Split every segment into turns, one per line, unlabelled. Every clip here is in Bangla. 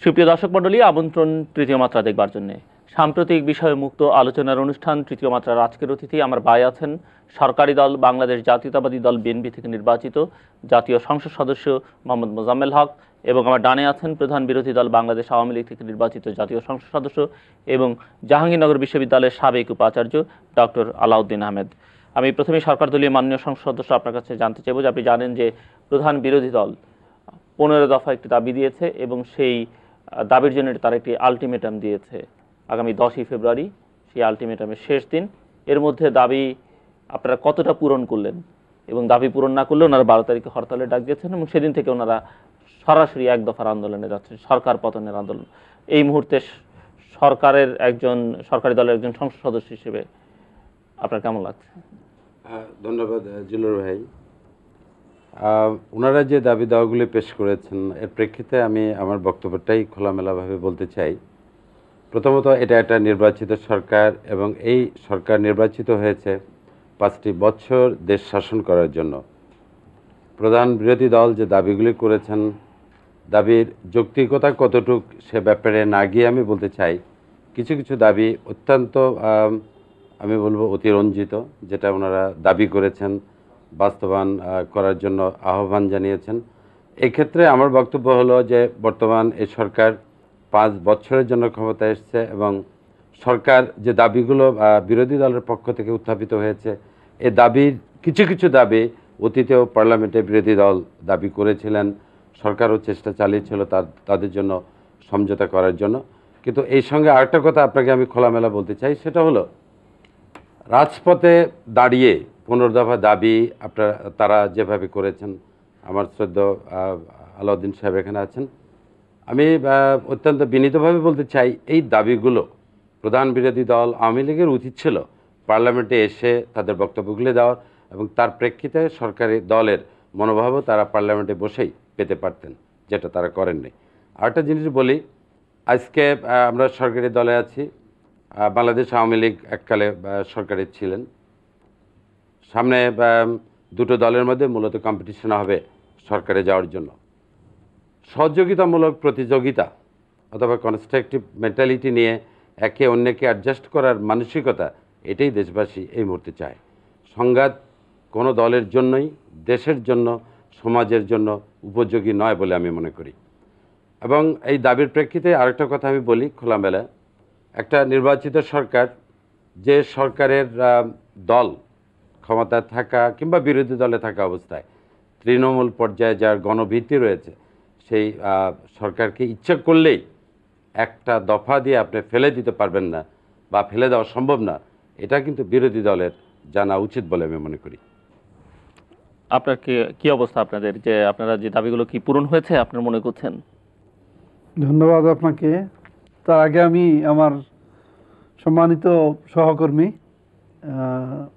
সুপ্রিয় দর্শক মণ্ডলী, আমন্ত্রণ তৃতীয় মাত্রা দেখবার জন্য। সাম্প্রতিক বিষয়ে মুক্ত আলোচনার অনুষ্ঠান তৃতীয় মাত্রার আজকের অতিথি আমার ভাই আছেন সরকারি দল বাংলাদেশ জাতীয়তাবাদী দল বিএনপি থেকে নির্বাচিত জাতীয় সংসদ সদস্য মোহাম্মদ মোজাম্মেল হক, এবং আমার ডানে আছেন প্রধান বিরোধী দল বাংলাদেশ আওয়ামী লীগ থেকে নির্বাচিত জাতীয় সংসদ সদস্য এবং জাহাঙ্গীরনগর বিশ্ববিদ্যালয়ের সাবেক উপাচার্য ডক্টর আলাউদ্দিন আহমেদ। আমি প্রথমে সরকার দলীয় মাননীয় সংসদ সদস্য আপনার কাছে জানতে চাইব যে আপনি জানেন যে প্রধান বিরোধী দল 15 দফা একটি দাবি দিয়েছে এবং সেই দাবির জন্য তারা একটি আলটিমেটাম দিয়েছে আগামী 10ই ফেব্রুয়ারি, সেই আলটিমেটামের শেষ দিন। এর মধ্যে দাবি আপনারা কতটা পূরণ করলেন, এবং দাবি পূরণ না করলে ওনারা 12 তারিখে হরতালে ডাক দিয়েছেন এবং সেদিন থেকে ওনারা সরাসরি এক দফার আন্দোলনে যাচ্ছেন, সরকার পতনের আন্দোলন। এই মুহূর্তে সরকারি দলের একজন সংসদ সদস্য হিসেবে আপনার কেমন লাগছে?
ধন্যবাদ জিলুর ভাই। ওনারা যে দাবি দাওয়াগুলি পেশ করেছেন এর প্রেক্ষিতে আমি আমার বক্তব্যটাই খোলামেলাভাবে বলতে চাই। প্রথমত, এটা একটা নির্বাচিত সরকার এবং এই সরকার নির্বাচিত হয়েছে 5টি বছর দেশ শাসন করার জন্য। প্রধান বিরোধী দল যে দাবিগুলি করেছেন, দাবির যৌক্তিকতা কতটুক সে ব্যাপারে না গিয়ে আমি বলতে চাই কিছু কিছু দাবি অত্যন্ত আমি বলবো অতিরঞ্জিত, যেটা ওনারা দাবি করেছেন বাস্তবায়ন করার জন্য আহ্বান জানিয়েছেন। এক্ষেত্রে আমার বক্তব্য হলো যে বর্তমান এই সরকার 5 বছরের জন্য ক্ষমতায় এসছে এবং সরকার যে দাবিগুলো বিরোধী দলের পক্ষ থেকে উত্থাপিত হয়েছে, এই দাবির কিছু কিছু দাবি অতীতেও পার্লামেন্টে বিরোধী দল দাবি করেছিলেন, সরকারও চেষ্টা চালিয়েছিল তাদের জন্য সমঝোতা করার জন্য। কিন্তু এই সঙ্গে আরেকটা কথা আপনাকে আমি খোলামেলা বলতে চাই, সেটা হলো রাজপথে দাঁড়িয়ে 15 দফা দাবি তারা যেভাবে করেছেন, আমার শ্রদ্ধেয় আলাউদ্দিন সাহেব এখানে আছেন, আমি অত্যন্ত বিনীতভাবে বলতে চাই এই দাবিগুলো প্রধান বিরোধী দল আওয়ামী লীগের উচিত ছিল পার্লামেন্টে এসে তাদের বক্তব্যগুলি দেওয়ার, এবং তার প্রেক্ষিতে সরকারি দলের মনোভাবও তারা পার্লামেন্টে বসেই পেতে পারতেন, যেটা তারা করেননি। আরেকটা জিনিস বলি, আজকে আমরা সরকারি দলে আছি, বাংলাদেশ আওয়ামী লীগ এককালে সরকারে ছিলেন। সামনে দুটো দলের মধ্যে মূলত কম্পিটিশন হবে সরকারে যাওয়ার জন্য। সহযোগিতামূলক প্রতিযোগিতা অথবা কনস্ট্রাকটিভ মেন্টালিটি নিয়ে একে অন্যকে অ্যাডজাস্ট করার মানসিকতা, এটাই দেশবাসী এই মুহূর্তে চায়। সংঘাত কোনো দলের জন্যই, দেশের জন্য, সমাজের জন্য উপযোগী নয় বলে আমি মনে করি। এবং এই দাবির প্রেক্ষিতে আরেকটা কথা আমি বলি খোলামেলা, একটা নির্বাচিত সরকার, যে সরকারের দল ক্ষমতায় থাকা কিংবা বিরোধী দলে থাকা অবস্থায় তৃণমূল পর্যায়ে যার গণভিত্তি রয়েছে, সেই সরকারকে ইচ্ছা করলেই একটা দফা দিয়ে আপনি ফেলে দিতে পারবেন না বা ফেলে দেওয়া সম্ভব না, এটা কিন্তু বিরোধী দলের জানা উচিত বলে আমি মনে করি।
আপনার কি অবস্থা, আপনাদের যে আপনারা যে দাবিগুলো কি পূরণ হয়েছে আপনার মনে করছেন?
ধন্যবাদ আপনাকে। তার আগে আমি আমার সম্মানিত সহকর্মী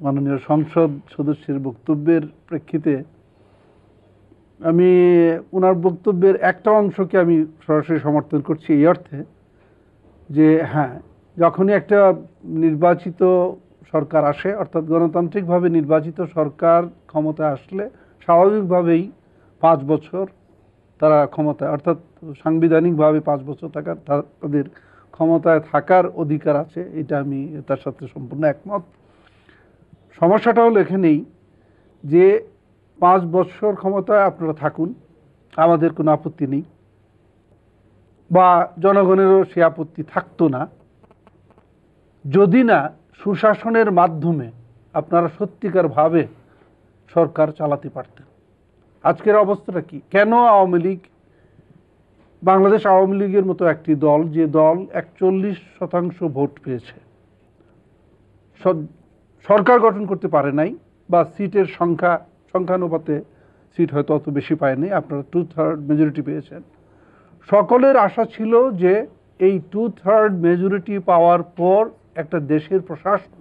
মাননীয় সংসদ সদস্যের বক্তব্যের প্রেক্ষিতে আমি ওনার বক্তব্যের একটা অংশকে আমি সরাসরি সমর্থন করছি, এই অর্থে যে হ্যাঁ, যখনই একটা নির্বাচিত সরকার আসে, অর্থাৎ গণতান্ত্রিকভাবে নির্বাচিত সরকার ক্ষমতায় আসলে স্বাভাবিকভাবেই 5 বছর তারা ক্ষমতায়, অর্থাৎ সাংবিধানিকভাবে 5 বছর তাদের ক্ষমতায় থাকার অধিকার আছে, এটা আমি তার সাথে সম্পূর্ণ একমত। সমস্যাটা হলো এখানেই যে 5 বছর ক্ষমতায় আপনারা থাকুন, আমাদের কোনো আপত্তি নেই, বা জনগণেরও সে আপত্তি থাকতো না, যদি না সুশাসনের মাধ্যমে আপনারা সত্যিকারভাবে সরকার চালাতে পারতেন। আজকের অবস্থাটা কি? কেন আওয়ামী লীগ, বাংলাদেশ আওয়ামী লীগের মতো একটি দল, যে দল 41% ভোট পেয়েছে, সরকার গঠন করতে পারে নাই, বা সিটের সংখ্যানুপাতে সিট হয়তো অত বেশি পায়নি, আপনারা 2/3 মেজরিটি পেয়েছেন। সকলের আশা ছিল যে এই 2/3 মেজরিটি পাওয়ার পর একটা দেশের প্রশাসন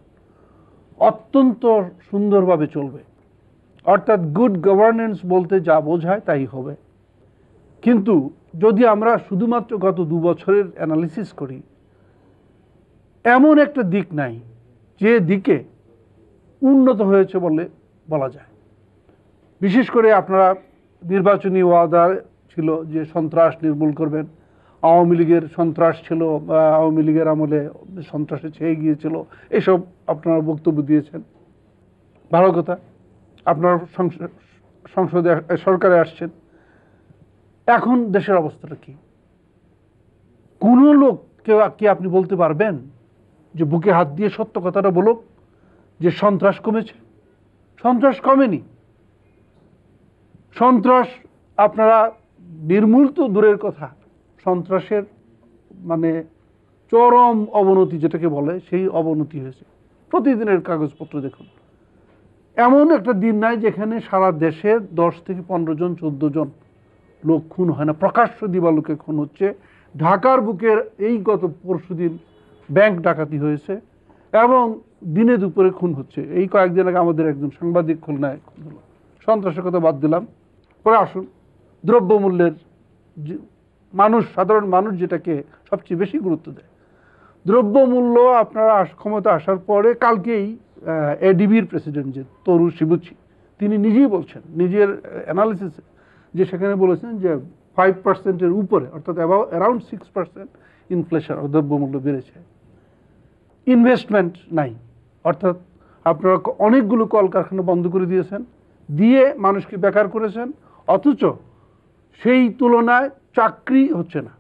অত্যন্ত সুন্দরভাবে চলবে, অর্থাৎ গুড গভর্নেন্স বলতে যা বোঝায় তাই হবে। কিন্তু যদি আমরা শুধুমাত্র গত 2 বছরের অ্যানালিসিস করি, এমন একটা দিক নাই যে দিকে উন্নত হয়েছে বলা যায়। বিশেষ করে আপনারা নির্বাচনী ওয়াদা ছিল যে সন্ত্রাস নির্মূল করবেন, আওয়ামী লীগের সন্ত্রাস ছিল বা আওয়ামী লীগের আমলে সন্ত্রাসে ছেয়ে গিয়েছিল, এসব আপনারা বক্তব্য দিয়েছেন। ভালো কথা, আপনারা সংসদে সরকারে আসছেন। এখন দেশের অবস্থাটা কি? কোনো লোক কেউ কি আপনি বলতে পারবেন যে বুকে হাত দিয়ে সত্য কথাটা বলুক যে সন্ত্রাস কমেছে? সন্ত্রাস কমেনি। সন্ত্রাস আপনারা নির্মূল তো দূরের কথা, সন্ত্রাসের মানে চরম অবনতি যেটাকে বলে, সেই অবনতি হয়েছে। প্রতিদিনের কাগজপত্র দেখুন, এমন একটা দিন নাই যেখানে সারা দেশে 10 থেকে 15 জন 14 জন লোক খুন হয় না। প্রকাশ্য দিবালোকে খুন হচ্ছে। ঢাকার বুকের এই গত পরশুদিন ব্যাংক ডাকাতি হয়েছে এবং দিনে দুপুরে খুন হচ্ছে। এই কয়েকদিন আগে আমাদের একজন সাংবাদিক খুলনায় খুন হলো। সন্ত্রাসের কথা বাদ দিলাম, পরে আসুন দ্রব্যমূল্যের, মানুষ, সাধারণ মানুষ যেটাকে সবচেয়ে বেশি গুরুত্ব দেয়, দ্রব্যমূল্য আপনারা ক্ষমতা আসার পরে, কালকেই এডিবির প্রেসিডেন্ট যে তরু শিবুচি, তিনি নিজেই বলছেন নিজের অ্যানালিসিসে, যে সেখানে বলেছেন যে 5%-এর উপরে, অর্থাৎ অ্যারাউন্ড 6% ইনফ্লেশন, দ্রব্যমূল্য বেড়েছে। ইনভেস্টমেন্ট নাই, অর্থাৎ আপনারা অনেকগুলো কলকারখানা বন্ধ করে দিয়েছেন, দিয়ে মানুষকে বেকার করেছেন, অথচ সেই তুলনায় চাকরি হচ্ছে না।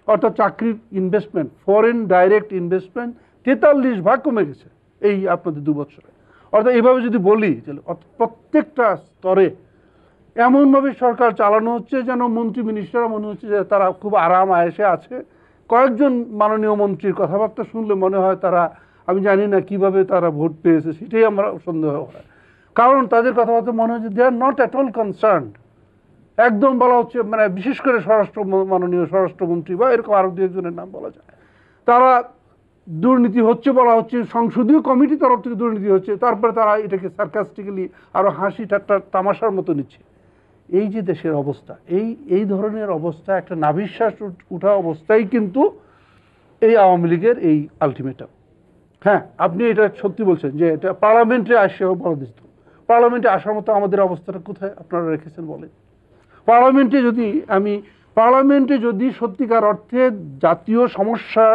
অর্থাৎ চাকরির ইনভেস্টমেন্ট, ফরেন ডাইরেক্ট ইনভেস্টমেন্ট 43% কমে গেছে এই আপনাদের 2 বছরে। অর্থাৎ এইভাবে যদি বলি, প্রত্যেকটা স্তরে এমনভাবে সরকার চালানো হচ্ছে যেন মন্ত্রী মিনিস্টাররা মনে হচ্ছে যে তারা খুব আরাম আয়েসে আছে। কয়েকজন মাননীয় মন্ত্রীর কথাবার্তা শুনলে মনে হয় তারা, আমি জানি না কিভাবে তারা ভোট পেয়েছে, সেটাই আমার সন্দেহ হয়। কারণ তাদের কথাবার্তা মনে হচ্ছে they are not at all concerned. একদম বলা হচ্ছে, মানে বিশেষ করে মাননীয় স্বরাষ্ট্রমন্ত্রী বা এরকম আরো 2-1 নাম বলা যায়, তারা দুর্নীতি হচ্ছে বলা হচ্ছে, সংসদীয় কমিটি তরফ থেকে দুর্নীতি হচ্ছে, তারপরে তারা এটাকে সার্কাস্টিক্যালি আরো হাসি ঠাট্টা তামাশার মতো নিচ্ছে। এই যে দেশের অবস্থা, এই ধরনের অবস্থা, একটা নাভিশ্বাস উঠা অবস্থায় কিন্তু এই আওয়ামী লীগের এই আলটিমেটাম। হ্যাঁ, আপনি এটা সত্যি বলছেন যে এটা পার্লামেন্টে আসেও বলা দিত। পার্লামেন্টে আসার মতো আমাদের অবস্থাটা কোথায় আপনারা রেখেছেন বলেন? পার্লামেন্টে যদি সত্যিকার অর্থে জাতীয় সমস্যা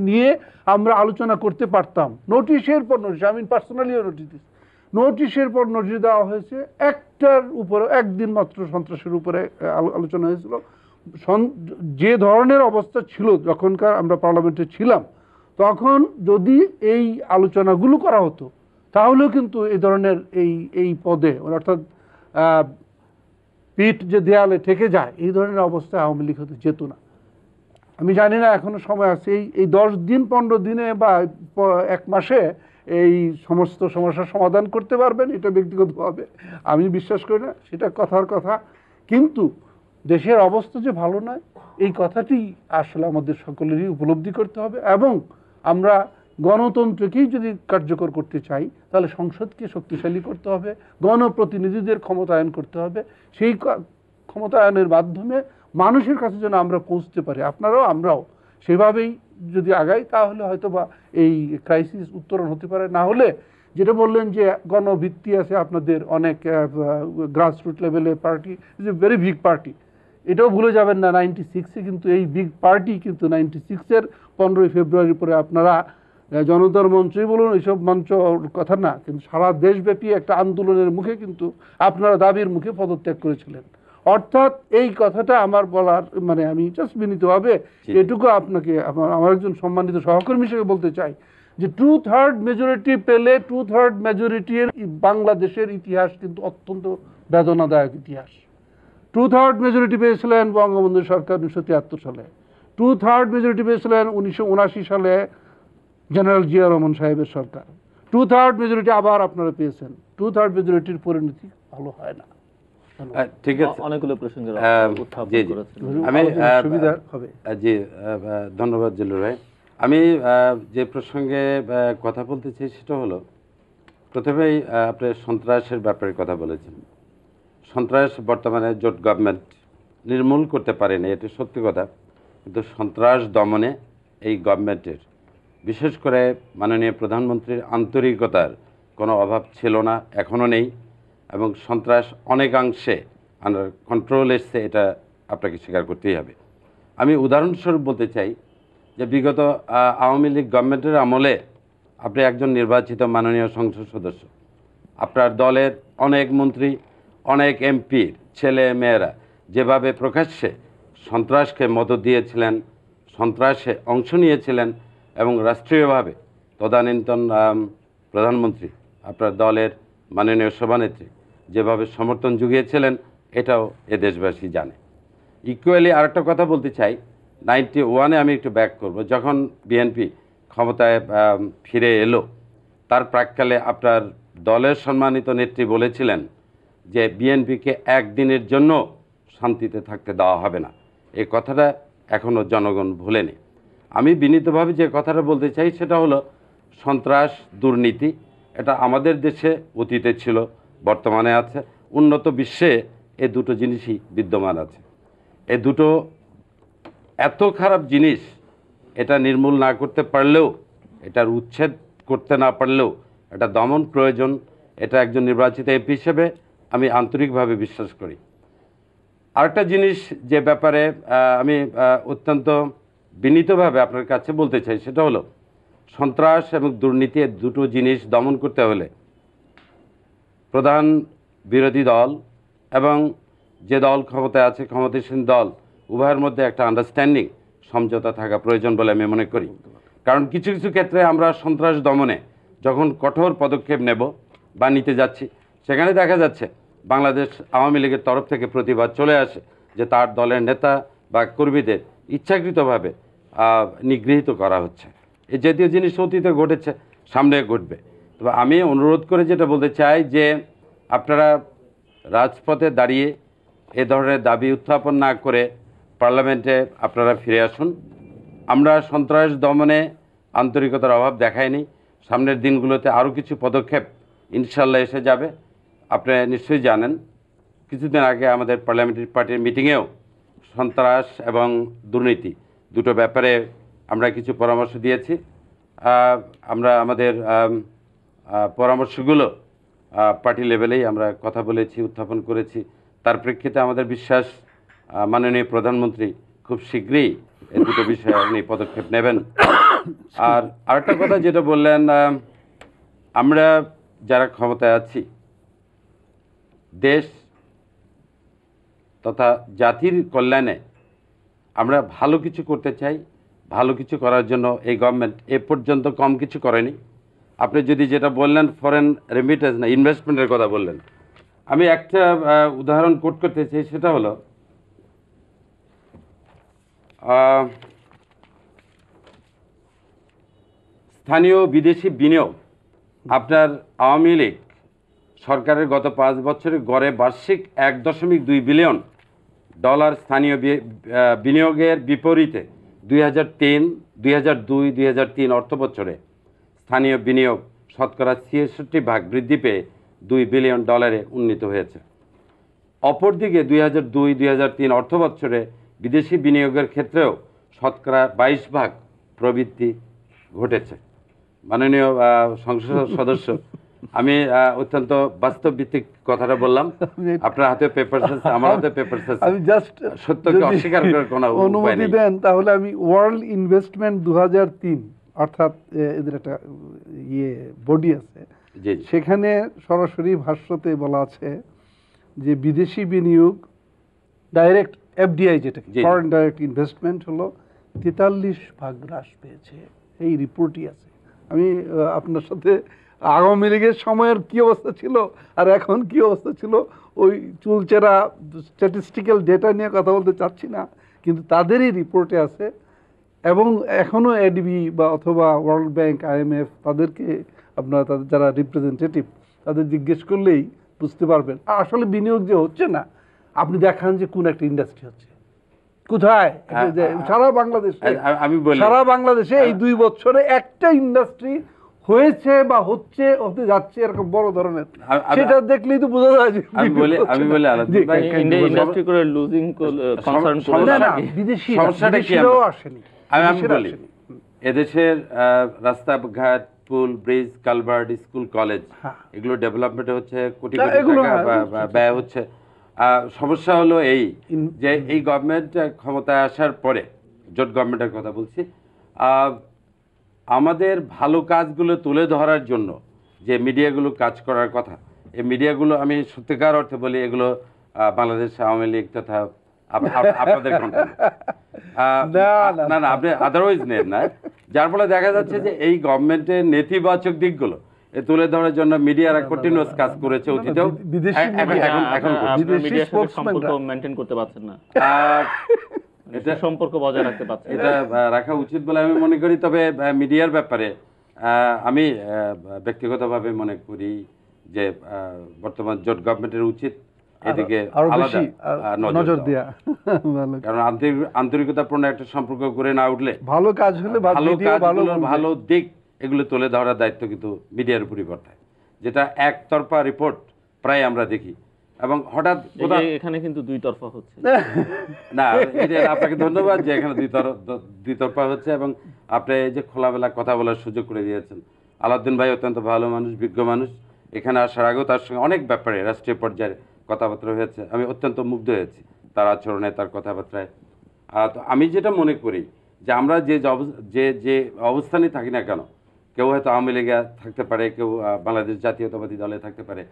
নিয়ে আমরা আলোচনা করতে পারতাম, নোটিশের পর নোটিশ, আমি পার্সোনালিও নোটিশ দিচ্ছি, নোটিশের পর নোটিশ দেওয়া হয়েছে, একটার উপরে একদিন মাত্র সন্ত্রাসের উপরে আলোচনা হয়েছিল। যে ধরনের অবস্থা ছিল যখনকার আমরা পার্লামেন্টে ছিলাম, তখন যদি এই আলোচনাগুলো করা হতো তাহলেও কিন্তু এই ধরনের এই পদে, অর্থাৎ পিঠ যে দেয়ালে ঠেকে যায়, এই ধরনের অবস্থায় আওয়ামী লীগ হতে যেত না। আমি জানি না এখনো সময় আছে, এই 10 দিন 15 দিনে বা 1 মাসে এই সমস্ত সমস্যার সমাধান করতে পারবেন, এটা ব্যক্তিগতভাবে আমি বিশ্বাস করি না, সেটা কথার কথা। কিন্তু দেশের অবস্থা যে ভালো নয়, এই কথাটি আসলে আমাদের সকলেরই উপলব্ধি করতে হবে। এবং আমরা গণতন্ত্রকেই যদি কার্যকর করতে চাই, তাহলে সংসদকে শক্তিশালী করতে হবে, গণপ্রতিনিধিদের ক্ষমতায়ন করতে হবে। সেই ক্ষমতায়নের মাধ্যমে মানুষের কাছে যেন আমরা পৌঁছতে পারি, আপনারাও আমরাও সেভাবেই যদি আগাই, তাহলে হয়তো বা এই ক্রাইসিস উত্তরণ হতে পারে। না হলে যেটা বললেন যে গণভিত্তি আছে আপনাদের অনেক, গ্রাসরুট লেভেলে party is a very big party, এটাও ভুলে যাবেন না। 96-এ কিন্তু এই বিগ পার্টি কিন্তু 96-এর 15ই ফেব্রুয়ারির পরে আপনারা জনতার মঞ্চই বলুন, এইসব মঞ্চ কথা না, কিন্তু সারা দেশব্যাপী একটা আন্দোলনের মুখে কিন্তু আপনারা দাবির মুখে পদত্যাগ করেছিলেন। অর্থাৎ এই কথাটা আমার বলার, মানে আমি জাস্ট বিনীতভাবে এটুকু আপনাকে আমার একজন সম্মানিত সহকর্মী হিসেবে বলতে চাই যে 2/3 মেজরিটি পেলে, 2/3 মেজরিটির বাংলাদেশের ইতিহাস কিন্তু অত্যন্ত বেদনাদায়ক ইতিহাস। 2/3 মেজরিটি পেয়েছিলেন বঙ্গবন্ধু সরকার 1973 সালে, 2/3 মেজরিটি পেয়েছিলেন 1979 সালে জেনারেল জিয়া রহমান সাহেবের সরকার, 2/3 মেজরিটি আবার আপনারা পেয়েছেন। 2/3 মেজরিটির পরিণতি ভালো হয় না।
ঠিক আছে,
অনেকগুলো প্রসঙ্গের উত্থাপন করেছেন,
আমি
সুবিধা হবে।
জি, ধন্যবাদ জিল্লুর ভাই। আমি যে প্রসঙ্গে কথা বলতে চাই সেটা হলো, প্রথমেই আপনি সন্ত্রাসের ব্যাপারে কথা বলেছেন। সন্ত্রাস বর্তমানে জোট গভর্নমেন্ট নির্মূল করতে পারেনি, এটা সত্যি কথা, কিন্তু সন্ত্রাস দমনে এই গভর্নমেন্টের, বিশেষ করে মাননীয় প্রধানমন্ত্রীর আন্তরিকতার কোনো অভাব ছিল না, এখনও নেই, এবং সন্ত্রাস অনেকাংশে আন্ডার কন্ট্রোল এসছে, এটা আপনাকে স্বীকার করতেই হবে। আমি উদাহরণস্বরূপ বলতে চাই যে বিগত আওয়ামী লীগ গভর্নমেন্টের আমলে আপনি একজন নির্বাচিত মাননীয় সংসদ সদস্য, আপনার দলের অনেক মন্ত্রী, অনেক এমপির ছেলে মেয়েরা যেভাবে প্রকাশ্যে সন্ত্রাসকে মদত দিয়েছিলেন, সন্ত্রাসে অংশ নিয়েছিলেন এবং রাষ্ট্রীয়ভাবে তদানীন্তন প্রধানমন্ত্রী আপনার দলের মাননীয় সভানেত্রী যেভাবে সমর্থন জুগিয়েছিলেন, এটাও এ দেশবাসী জানে। ইকুয়ালি আরেকটা কথা বলতে চাই, 91-এ আমি একটু ব্যাক করব, যখন বিএনপি ক্ষমতায় ফিরে এলো, তার প্রাক্কালে আপনার দলের সম্মানিত নেত্রী বলেছিলেন যে বিএনপিকে একদিনের জন্য শান্তিতে থাকতে দেওয়া হবে না। এই কথাটা এখনও জনগণ ভোলেনি। আমি বিনীতভাবে যে কথাটা বলতে চাই সেটা হলো, সন্ত্রাস, দুর্নীতি এটা আমাদের দেশে অতীতে ছিল, বর্তমানে আছে, উন্নত বিশ্বে এ দুটো জিনিসই বিদ্যমান আছে। এ দুটো এত খারাপ জিনিস, এটা নির্মূল না করতে পারলেও, এটার উচ্ছেদ করতে না পারলেও এটা দমন প্রয়োজন। এটা একজন নির্বাচিত এমপি হিসেবে আমি আন্তরিকভাবে বিশ্বাস করি। আরেকটা জিনিস যে ব্যাপারে আমি অত্যন্ত বিনীতভাবে আপনার কাছে বলতে চাই সেটা হলো, সন্ত্রাস এবং দুর্নীতি দুটো জিনিস দমন করতে হলে প্রধান বিরোধী দল এবং যে দল ক্ষমতায় আছে, ক্ষমতাসীন দল, উভয়ের মধ্যে একটা আন্ডারস্ট্যান্ডিং, সমঝোতা থাকা প্রয়োজন বলে আমি মনে করি। কারণ কিছু কিছু ক্ষেত্রে আমরা সন্ত্রাস দমনে যখন কঠোর পদক্ষেপ নেব বা নিতে যাচ্ছি, সেখানে দেখা যাচ্ছে বাংলাদেশ আওয়ামী লীগের তরফ থেকে প্রতিবাদ চলে আসে যে তার দলের নেতা বা কর্মীদের ইচ্ছাকৃতভাবে নিগৃহীত করা হচ্ছে। এই জাতীয় জিনিস অতীতে ঘটেছে, সামনে ঘটবে। তবে আমি অনুরোধ করে যেটা বলতে চাই যে আপনারা রাজপথে দাঁড়িয়ে এ ধরনের দাবি উত্থাপন না করে পার্লামেন্টে আপনারা ফিরে আসুন। আমরা সন্ত্রাস দমনে আন্তরিকতার অভাব দেখাইনি। সামনের দিনগুলোতে আরও কিছু পদক্ষেপ ইনশাল্লাহ এসে যাবে। আপনারা নিশ্চয়ই জানেন, কিছুদিন আগে আমাদের পার্লামেন্টারি পার্টির মিটিংয়েও সন্ত্রাস এবং দুর্নীতি দুটো ব্যাপারে আমরা কিছু পরামর্শ দিয়েছি। আমরা আমাদের পরামর্শগুলো পার্টি লেভেলেই আমরা কথা বলেছি, উত্থাপন করেছি। তার প্রেক্ষিতে আমাদের বিশ্বাস মাননীয় প্রধানমন্ত্রী খুব শীঘ্রই এই দুটো বিষয়ে উনি পদক্ষেপ নেবেন। আর আরেকটা কথা যেটা বললেন, আমরা যারা ক্ষমতায় আছি, দেশ তথা জাতির কল্যাণে আমরা ভালো কিছু করতে চাই। ভালো কিছু করার জন্য এই গভর্নমেন্ট এ পর্যন্ত কম কিছু করেনি। আপনি যদি যেটা বললেন ফরেন রেমিটেন্স না ইনভেস্টমেন্টের কথা বললেন, আমি একটা উদাহরণ কোট করতে চাই, সেটা হলো স্থানীয় বিদেশি বিনিয়োগ। আপনার আওয়ামী লীগ সরকারের গত 5 বছরে গড়ে বার্ষিক $1.2 বিলিয়ন স্থানীয় বিনিয়োগের বিপরীতে 2002-2003 অর্থ বছরে স্থানীয় বিনিয়োগ শতকরা 66% বৃদ্ধি পেয়ে $2 বিলিয়ন উন্নীত হয়েছে। অপরদিকে 2002-2003 অর্থ বছরে বিদেশি বিনিয়োগের ক্ষেত্রেও শতকরা 22% প্রবৃদ্ধি ঘটেছে। মাননীয় সংসদ সদস্য, আমি অত্যন্ত বাস্তবভিত্তিক কথাটা বললাম। আপনার হাতে পেপারস আছে, আমার হাতে পেপারস আছে।
আমি জাস্ট
সত্যকে অস্বীকার করার কোনো উপায়
অনুমতি
নেই।
দেন তাহলে আমি ওয়ার্ল্ড ইনভেস্টমেন্ট 2003 অর্থাৎ এদের একটা বডি আছে,
জি জি।
সেখানে সরাসরি ভাষ্যতে বলা আছে যে বিদেশি বিনিয়োগ ডাইরেক্ট এফডিআই, যেটা
জি।
ফরেন ডাইরেক্ট ইনভেস্টমেন্ট হলো 43% হ্রাস পেয়েছে। এই রিপোর্টই আছে। আমি আপনার সাথে আওয়ামী লীগের সময়ের কি অবস্থা ছিল আর এখন কি অবস্থা ছিল ওই চুলচেরা স্ট্যাটিস্টিক্যাল ডেটা নিয়ে কথা বলতে চাচ্ছি না, কিন্তু তাদেরই রিপোর্টে আছে। এবং এখনও এডিবি বা অথবা ওয়ার্ল্ড ব্যাংক, IMF তাদেরকে আপনারা তাদের যারা রিপ্রেজেন্টেটিভ তাদের জিজ্ঞেস করলেই বুঝতে পারবেন আর আসলে বিনিয়োগ যে হচ্ছে না। আপনি দেখান যে কোন একটা ইন্ডাস্ট্রি হচ্ছে কোথায়, সারা বাংলাদেশে,
আমি বলি,
সারা বাংলাদেশে এই 2 বছরে একটা ইন্ডাস্ট্রি হয়েছে বা হতে যাচ্ছে এরকম বড় ধরনের, সেটা দেখলেই তো বোঝা যায় যে
আমি বলি
ইন্ডাস্ট্রি করে লুজিং কনসার্ন করে
না, বিদেশি
সমস্যাটা কি
আসেনি।
আমি বলি, এদেশের রাস্তাঘাট, পুল, ব্রিজ, কালভার্ট, স্কুল, কলেজ, এগুলো ডেভেলপমেন্টে হচ্ছে কোটি কোটি টাকা ব্যয় হচ্ছে। সমস্যা হলো এই
ইন-
যে এই গভর্নমেন্ট ক্ষমতায় আসার পরে, জোট গভর্নমেন্টের কথা বলছি, আহ, আমাদের ভালো কাজগুলো তুলে ধরার জন্য যে মিডিয়াগুলো কাজ করার কথা, এই মিডিয়াগুলো আমি সত্যিকার অর্থে বলি এগুলো বাংলাদেশ আওয়ামী লীগ তথা আপনাদের content।
না, না,
না না আপনি আদারওয়াইজ নেন না, যার ফলে দেখা যাচ্ছে যে এই গভর্নমেন্টের নেতিবাচক দিকগুলো এ তুলে ধরার জন্য মিডিয়ারা কন্টিনিউয়াস কাজ করেছে অতীতেও,
বিদেশি media,
এখন করছে।
আপনার
বিদেশি
মিডিয়ার সাথে
spokesman
সম্পর্ক
রা।
মেনটেন করতে পারছেন না,
আহ,
এটা সম্পর্ক বজায় রাখতে পারছেন না।
এটা রাখা উচিত বলে আমি মনে করি। তবে মিডিয়ার ব্যাপারে আমি ব্যক্তিগতভাবে মনে করি যে বর্তমান জোট গভর্নমেন্টের উচিত এদিকে
আরো
আলাদা
বেশি নজর দেয়া। ভালো
কারণ আন্তরিকতাপূর্ণ একটা সম্পর্ক করে না উঠলে
ভালো কাজ হলে
ভালো
ভিডিও ভালো
কাজগুলো,
বলবে।
ভালো দিক এগুলো তুলে ধরার দায়িত্ব কিন্তু মিডিয়ার উপরই বর্তায়, যেটা একতরফা রিপোর্ট প্রায় আমরা দেখি। এবং হঠাৎ
এই যে এখানে কিন্তু দুই তরফা হচ্ছে।
না, এটা আপনাকে ধন্যবাদ যে এখানে দুই তরফা হচ্ছে এবং আপনি এই যে খোলামেলা কথা বলার সুযোগ করে দিয়েছেন। আলাউদ্দিন ভাই অত্যন্ত ভালো মানুষ, বিজ্ঞ মানুষ। এখানে আসার আগেও তার সঙ্গে অনেক ব্যাপারে রাষ্ট্রীয় পর্যায়ে কথাবার্তা হয়েছে, আমি অত্যন্ত মুগ্ধ হয়েছি তার আচরণে, তার কথাবার্তায়। তো আমি যেটা মনে করি যে আমরা যে অবস্থানে থাকি না কেন, কেউ হয়তো আওয়ামী লীগে থাকতে পারে, কেউ বাংলাদেশ জাতীয়তাবাদী দলে থাকতে পারে,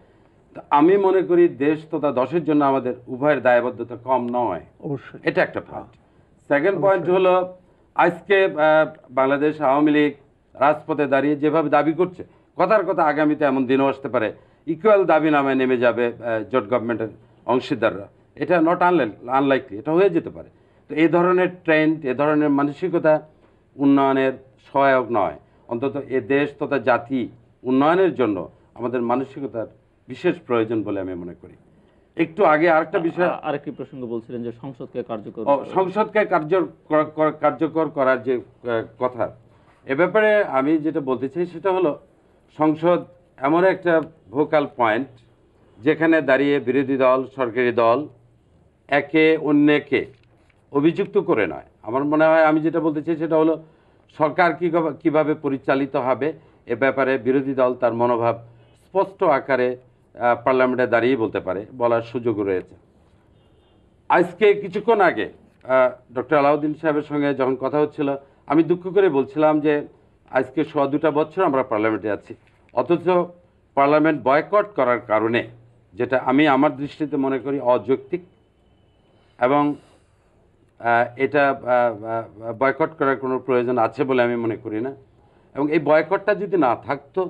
তো আমি মনে করি দেশ তথা দশের জন্য আমাদের উভয়ের দায়বদ্ধতা কম নয়।
অবশ্যই
এটা একটা পয়েন্ট। সেকেন্ড পয়েন্ট হলো আজকে বাংলাদেশ আওয়ামী লীগ রাজপথে দাঁড়িয়ে যেভাবে দাবি করছে, কথার কথা আগামীতে এমন দিনও আসতে পারে ইকুয়াল দাবি নামে নেমে যাবে জোট গভর্নমেন্টের অংশীদাররা। এটা নট আনলাইকলি, এটা হয়ে যেতে পারে। তো এই ধরনের ট্রেন্ড, এ ধরনের মানসিকতা উন্নয়নের সহায়ক নয়। অন্তত এ দেশ তথা জাতি উন্নয়নের জন্য আমাদের মানসিকতার বিশেষ প্রয়োজন বলে আমি মনে করি। একটু আগে আরেকটা বিষয়,
আরেকটি প্রসঙ্গ বলছিলেন যে সংসদকে কার্যকর
সংসদকে কার্যকর করার যে কথা, এ ব্যাপারে আমি যেটা বলতে চাই সেটা হলো সংসদ এমন একটা ভোকাল পয়েন্ট যেখানে দাঁড়িয়ে বিরোধী দল, সরকারি দল একে অন্যকে অভিযুক্ত করে নয়। আমার মনে হয় আমি যেটা বলতে চাই সেটা হলো সরকার কিভাবে পরিচালিত হবে এ ব্যাপারে বিরোধী দল তার মনোভাব স্পষ্ট আকারে পার্লামেন্টে দাঁড়িয়ে বলতে পারে, বলার সুযোগ রয়েছে। আজকে কিছুক্ষণ আগে ডক্টর আলাউদ্দিন সাহেবের সঙ্গে যখন কথা হচ্ছিল, আমি দুঃখ করে বলছিলাম যে আজকে 2.5 বছর আমরা পার্লামেন্টে আছি, অথচ পার্লামেন্ট বয়কট করার কারণে, যেটা আমি আমার দৃষ্টিতে মনে করি অযৌক্তিক, এবং এটা বয়কট করার কোনো প্রয়োজন আছে বলে আমি মনে করি না। এবং এই বয়কটটা যদি না থাকতো,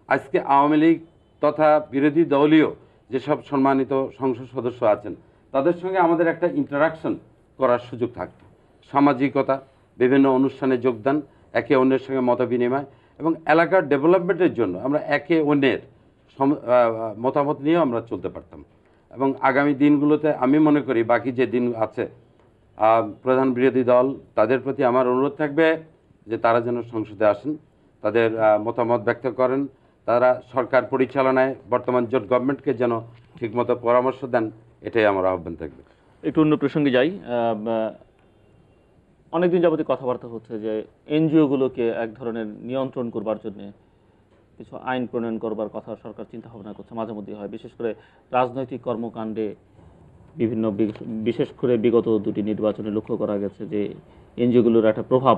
আজকে আওয়ামী লীগ তথা বিরোধী দলীয় যেসব সম্মানিত সংসদ সদস্য আছেন তাদের সঙ্গে আমাদের একটা ইন্টারাকশন করার সুযোগ থাকতো, সামাজিকতা, বিভিন্ন অনুষ্ঠানে যোগদান, একে অন্যের সঙ্গে মত বিনিময়, এবং এলাকার ডেভেলপমেন্টের জন্য আমরা একে অন্যের মতামত নিয়েও আমরা চলতে পারতাম। এবং আগামী দিনগুলোতে আমি মনে করি বাকি যে দিন আছে, প্রধান বিরোধী দল তাদের প্রতি আমার অনুরোধ থাকবে যে তারা যেন সংসদে আসেন, তাদের মতামত ব্যক্ত করেন, তারা সরকার পরিচালনায় বর্তমান জোট গভর্নমেন্টকে যেন ঠিকমতো পরামর্শ দেন, এটাই আমার আহ্বান থাকবে।
একটু অন্য প্রসঙ্গে যাই। অনেকদিন যাবতীয় কথাবার্তা হচ্ছে যে এনজিওগুলোকে এক ধরনের নিয়ন্ত্রণ করবার জন্য কিছু আইন প্রণয়ন করবার কথা সরকার চিন্তা ভাবনা করছে, মাঝে মধ্যে হয়, বিশেষ করে রাজনৈতিক কর্মকাণ্ডে বিভিন্ন বিশেষ করে বিগত দুটি নির্বাচনে লক্ষ্য করা গেছে যে এনজিওগুলোর একটা প্রভাব।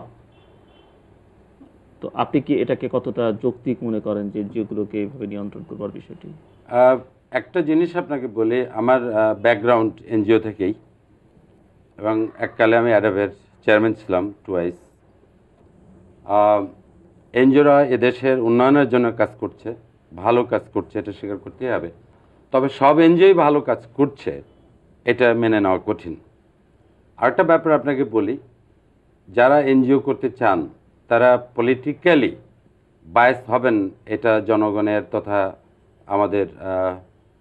তো আপনি কি এটাকে কতটা যৌক্তিক মনে করেন যে এনজিওগুলোকে এইভাবে নিয়ন্ত্রণ করবার বিষয়টি?
একটা জিনিস আপনাকে বলি, আমার ব্যাকগ্রাউন্ড এনজিও থেকেই, এবং এককালে আমি অ্যাডাবের চেয়ারম্যান ছিলাম টুয়াইস। এনজিওরা এদেশের উন্নয়নের জন্য কাজ করছে, ভালো কাজ করছে, এটা স্বীকার করতেই হবে। তবে সব এনজিওই ভালো কাজ করছে এটা মেনে নেওয়া কঠিন। আরেকটা ব্যাপার আপনাকে বলি, যারা এনজিও করতে চান তারা পলিটিক্যালি বায়াস হবেন, এটা জনগণের তথা আমাদের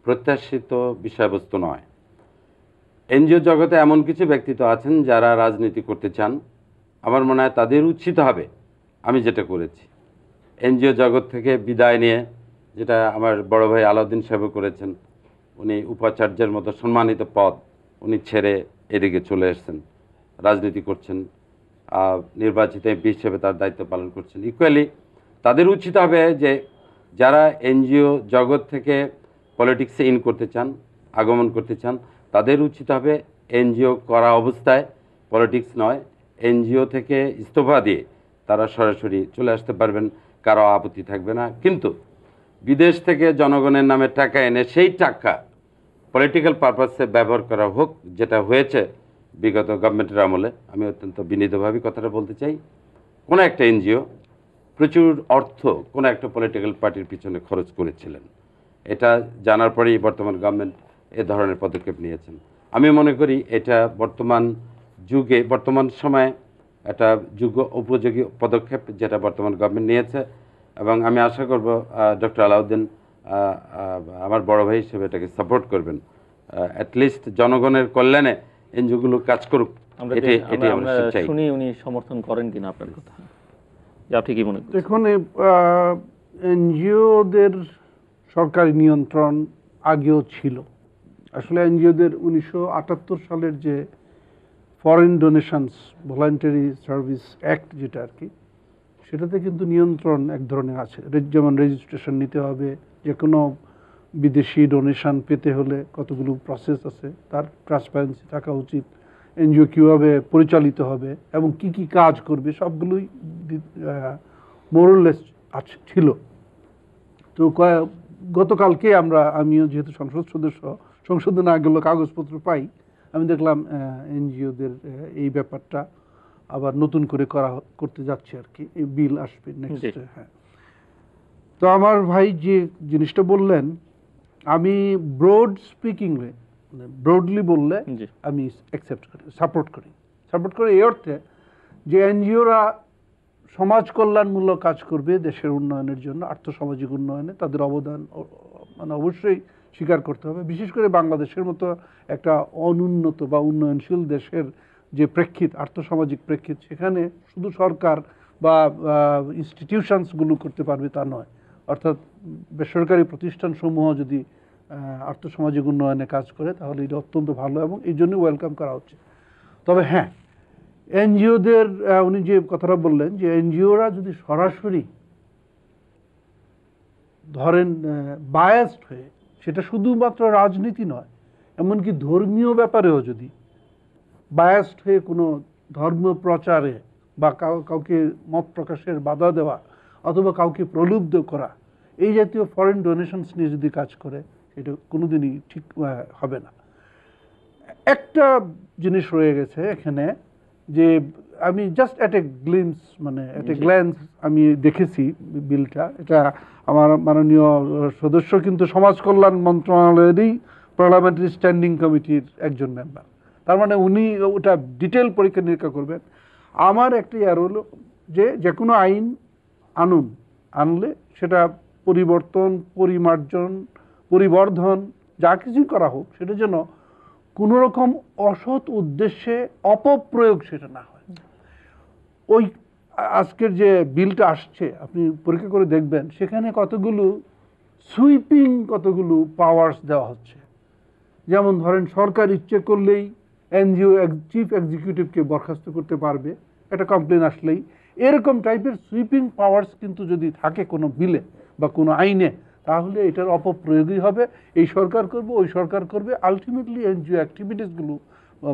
প্রত্যাশিত বিষয়বস্তু নয়। এনজিও জগতে এমন কিছু ব্যক্তিত্ব আছেন যারা রাজনীতি করতে চান, আমার মনে হয় তাদের উচিত হবে আমি যেটা করেছি, এনজিও জগৎ থেকে বিদায় নিয়ে, যেটা আমার বড় ভাই আলাউদ্দিন সাহেব করেছেন। উনি উপাচার্যের মতো সম্মানিত পদ উনি ছেড়ে এদিকে চলে এসেছেন, রাজনীতি করছেন, নির্বাচিত এমপি হিসেবে তার দায়িত্ব পালন করছেন। ইকুয়ালি তাদের উচিত হবে যে যারা এনজিও জগৎ থেকে পলিটিক্সে করতে চান, আগমন করতে চান, তাদের উচিত হবে এনজিও করা অবস্থায়, পলিটিক্স নয়, এনজিও থেকে ইস্তফা দিয়ে তারা সরাসরি চলে আসতে পারবেন, কারো আপত্তি থাকবে না। কিন্তু বিদেশ থেকে জনগণের নামে টাকা এনে সেই টাকা পলিটিক্যাল পারপাসে ব্যবহার করা হোক, যেটা হয়েছে বিগত গভর্নমেন্টের আমলে। আমি অত্যন্ত বিনীতভাবে কথাটা বলতে চাই, কোনো একটা এনজিও প্রচুর অর্থ কোনো একটা পলিটিক্যাল পার্টির পিছনে খরচ করেছিলেন। এটা জানার পরেই বর্তমান গভর্নমেন্ট এ ধরনের পদক্ষেপ নিয়েছেন। আমি মনে করি এটা বর্তমান যুগে, বর্তমান সময়ে একটা যুগ উপযোগী পদক্ষেপ যেটা বর্তমান গভর্নমেন্ট নিয়েছে, এবং আমি আশা করব ডক্টর আলাউদ্দিন আমার বড় ভাই হিসেবে এটাকে সাপোর্ট করবেন। অ্যাটলিস্ট জনগণের কল্যাণে এনজিওগুলো কাজ করুক, এটাই আমরা চাই।
শুনি উনি সমর্থন করেন কিনা আপনার কথা, যে আপনি কি মনে করেন?
দেখুন, এনজিওদের সরকারি নিয়ন্ত্রণ আগেও ছিল। আসলে এনজিওদের 1978 সালের যে foreign donations voluntary service act, যেটা আর কি, সেটাতে কিন্তু নিয়ন্ত্রণ এক ধরনের আছে। যেমন রেজিস্ট্রেশন নিতে হবে, যে কোনো বিদেশি ডোনেশন পেতে হলে কতগুলো প্রসেস আছে, তার ট্রান্সপারেন্সি থাকা উচিত। এনজিও কীভাবে পরিচালিত হবে এবং কি কি কাজ করবে সবগুলোই মোরলেস ছিল। তো গতকালকে আমিও যেহেতু সংসদ সদস্য, সংসদে না গেলেও কাগজপত্র পাই, আমি দেখলাম এনজিওদের এই ব্যাপারটা আবার নতুন করে করতে যাচ্ছে আর কি, এই বিল আসবে নেক্সট। হ্যাঁ, তো আমার ভাই যে জিনিসটা বললেন, আমি ব্রড স্পিকিংয়ে, ব্রডলি বললে আমি অ্যাকসেপ্ট করি, সাপোর্ট করি এই অর্থে যে এনজিওরা সমাজ কল্যাণমূলক কাজ করবে দেশের উন্নয়নের জন্য, আর্থসামাজিক উন্নয়নে তাদের অবদান মানে অবশ্যই স্বীকার করতে হবে। বিশেষ করে বাংলাদেশের মতো একটা অনুন্নত বা উন্নয়নশীল দেশের যে প্রেক্ষিত, আর্থসামাজিক প্রেক্ষিত, সেখানে শুধু সরকার বা ইনস্টিটিউশনসগুলো করতে পারবে তা নয়। অর্থাৎ বেসরকারি প্রতিষ্ঠানসমূহ যদি আর্থসামাজিক উন্নয়নে কাজ করে তাহলে এটা অত্যন্ত ভালো এবং এই জন্য ওয়েলকাম করা হচ্ছে। তবে হ্যাঁ, এনজিওদের উনি যে কথাটা বললেন যে এনজিওরা যদি সরাসরি ধরেন বায়াসড হয়ে, সেটা শুধুমাত্র রাজনীতি নয়, এমনকি ধর্মীয় ব্যাপারেও যদি বায়াসড হয়ে কোনো ধর্ম প্রচারে বা কাউকে মত প্রকাশের বাধা দেওয়া অথবা কাউকে প্রলুব্ধ করা, এই জাতীয় ফরেন ডোনেশনস নিয়ে যদি কাজ করে, সেটা কোনোদিনই ঠিক হবে না। একটা জিনিস রয়ে গেছে এখানে, যে আমি জাস্ট অ্যাট এ গ্লিমস, মানে অ্যাট এ গ্ল্যান্স আমি দেখেছি বিলটা। এটা আমার মাননীয় সদস্য কিন্তু সমাজ কল্যাণ মন্ত্রণালয়েরই পার্লামেন্টারি স্ট্যান্ডিং কমিটির একজন মেম্বার, তার মানে উনি ওটা ডিটেল পরীক্ষা নিরীক্ষা করবেন। আমার একটা হলো যে কোনো আইন আনলে সেটা পরিবর্তন, পরিমার্জন, পরিবর্ধন যা কিছুই করা হোক, সেটা যেন কোনো রকম অসৎ উদ্দেশ্যে অপপ্রয়োগ সেটা না হয়। ওই আজকের যে বিলটা আসছে আপনি পরীক্ষা করে দেখবেন, সেখানে কতগুলো পাওয়ার্স দেওয়া হচ্ছে। যেমন ধরেন, সরকার ইচ্ছে করলেই এনজিও চিফ এক্সিকিউটিভকে বরখাস্ত করতে পারবে একটা কমপ্লেন আসলেই। এরকম টাইপের সুইপিং পাওয়ার্স কিন্তু যদি থাকে কোনো বিলে বা কোনো আইনে, তাহলে এটার অপপ্রয়োগই হবে। এই সরকার করবে, ওই সরকার করবে, আলটিমেটলি এনজিও অ্যাক্টিভিটিসগুলো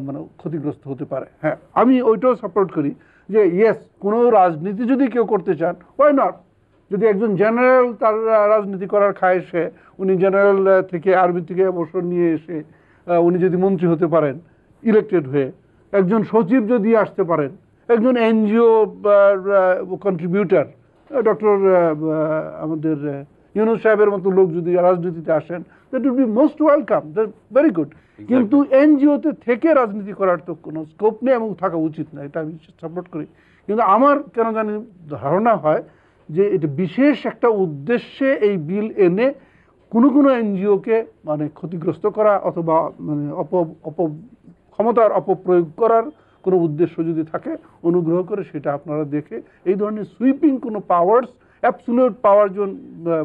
মানে ক্ষতিগ্রস্ত হতে পারে। হ্যাঁ, আমি ওইটাও সাপোর্ট করি যে ইয়েস, কোনো রাজনীতি যদি কেউ করতে চান, ওয়াই নট। যদি একজন জেনারেল তার রাজনীতি করার খায়েশে উনি জেনারেল থেকে আর্মি থেকে অবসর নিয়ে এসে উনি যদি মন্ত্রী হতে পারেন ইলেক্টেড হয়ে, একজন সচিব যদি আসতে পারেন, একজন এনজিও কন্ট্রিবিউটার ডক্টর আমাদের ইউনূস সাহেবের মতো লোক যদি রাজনীতিতে আসেন, that will be most welcome, that very good. কিন্তু এনজিওতে থেকে রাজনীতি করার তো কোনো স্কোপ নেই এবং থাকা উচিত না, এটা আমি সাপোর্ট করি। কিন্তু আমার কেন জানি ধারণা হয় যে এটা বিশেষ একটা উদ্দেশ্যে এই বিল এনে কোনো এনজিওকে মানে ক্ষতিগ্রস্ত করা অথবা মানে ক্ষমতার অপপ্রয়োগ করার কোনো উদ্দেশ্য যদি থাকে, অনুগ্রহ করে সেটা আপনারা দেখে এই ধরনের সুইপিং কোনো পাওয়ার্স, অ্যাবসলিউট পাওয়ার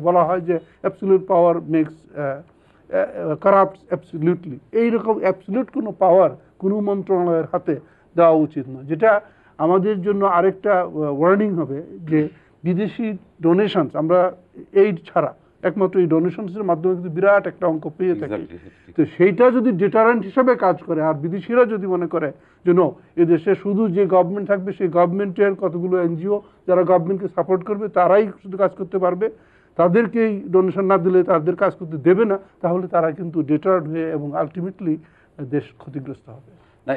বলা হয় যে অ্যাবসলিউট পাওয়ার মেক্স কারাপ্টস অ্যাবসলিউটলি, এইরকম অ্যাবসলিউট কোনো পাওয়ার কোনো মন্ত্রণালয়ের হাতে দেওয়া উচিত নয়। যেটা আমাদের জন্য আরেকটা ওয়ার্নিং হবে যে বিদেশি ডোনেশনস আমরা এইড ছাড়া একমাত্র এই ডোনেশনসের মাধ্যমে কিন্তু বিরাট একটা অঙ্ক পেয়ে থাকে।
Exactly.
তো সেইটা যদি ডেটারেন্ট হিসাবে কাজ করে, আর বিদেশিরা যদি মনে করে যে নো, এদেশে শুধু যে গভর্নমেন্ট থাকবে সেই গভর্নমেন্টের কতগুলো এনজিও যারা গভর্নমেন্টকে সাপোর্ট করবে তারাই শুধু কাজ করতে পারবে, তাদেরকেই ডোনেশন না দিলে তাদের কাজ করতে দেবে না, তাহলে তারা কিন্তু ডেটার্ড হয়ে এবং আলটিমেটলি দেশ ক্ষতিগ্রস্ত হবে।
না,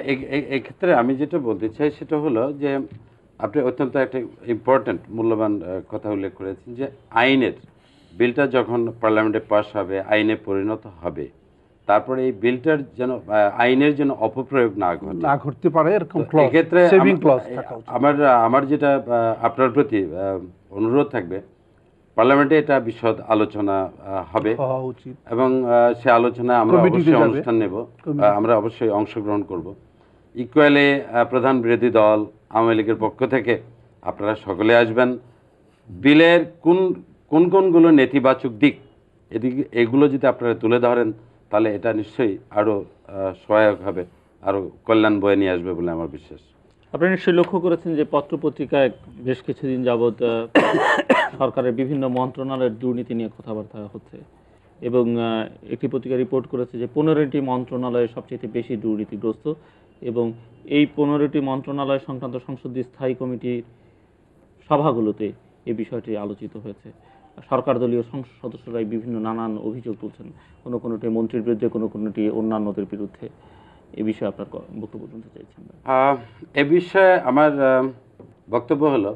এক্ষেত্রে আমি যেটা বলতে চাই সেটা হলো যে আপনি অত্যন্ত একটা ইম্পর্ট্যান্ট মূল্যবান কথা উল্লেখ করেছেন যে আইনের বিলটা যখন পার্লামেন্টে পাস হবে, আইনে পরিণত হবে, তারপরে এই বিলটার যেন আইনের যেন অপপ্রয়োগ না ঘটে,
না ঘটতে পারে এরকম
তো
ক্লজ,
এক্ষেত্রে
সেভিং ক্লজ থাকা উচিত।
আমার যেটা আপনার প্রতি অনুরোধ থাকবে, পার্লামেন্টে এটা বিশদ আলোচনা হবে
হওয়া উচিত
এবং সে আলোচনায় আমরা
কমিটিতে
অবশ্যই
যাবে।
অনুষ্ঠান নেব, আমরা অবশ্যই অংশগ্রহণ করব। ইকুয়ালি প্রধান বিরোধী দল আওয়ামী লীগের পক্ষ থেকে আপনারা সকলে আসবেন। বিলের কোন কোনগুলো নেতিবাচক দিক, এগুলো যদি আপনারা তুলে ধরেন তাহলে এটা নিশ্চয়ই আরও সহায়ক হবে, আরও কল্যাণ বয়ে নিয়ে আসবে বলে আমার বিশ্বাস।
আপনি নিশ্চয়ই লক্ষ্য করেছেন যে পত্রপত্রিকায় বেশ কিছুদিন যাবৎ সরকারের বিভিন্ন মন্ত্রণালয়ের দুর্নীতি নিয়ে কথাবার্তা হচ্ছে এবং একটি পত্রিকা রিপোর্ট করেছে যে 15টি মন্ত্রণালয় সবচেয়ে বেশি দুর্নীতিগ্রস্ত এবং এই 15টি মন্ত্রণালয় সংক্রান্ত সংসদীয় স্থায়ী কমিটির সভাগুলোতে এই বিষয়টি আলোচিত হয়েছে। সরকার দলীয় সংসদ সদস্যরাই বিভিন্ন নানান অভিযোগ তুলছেন, কোনোটি মন্ত্রীর বিরুদ্ধে, কোনোটি অন্যান্যদের বিরুদ্ধে। এই বিষয়ে আপনার বক্তব্য শুনতে চাইছেন।
এ বিষয়ে আমার বক্তব্য হলো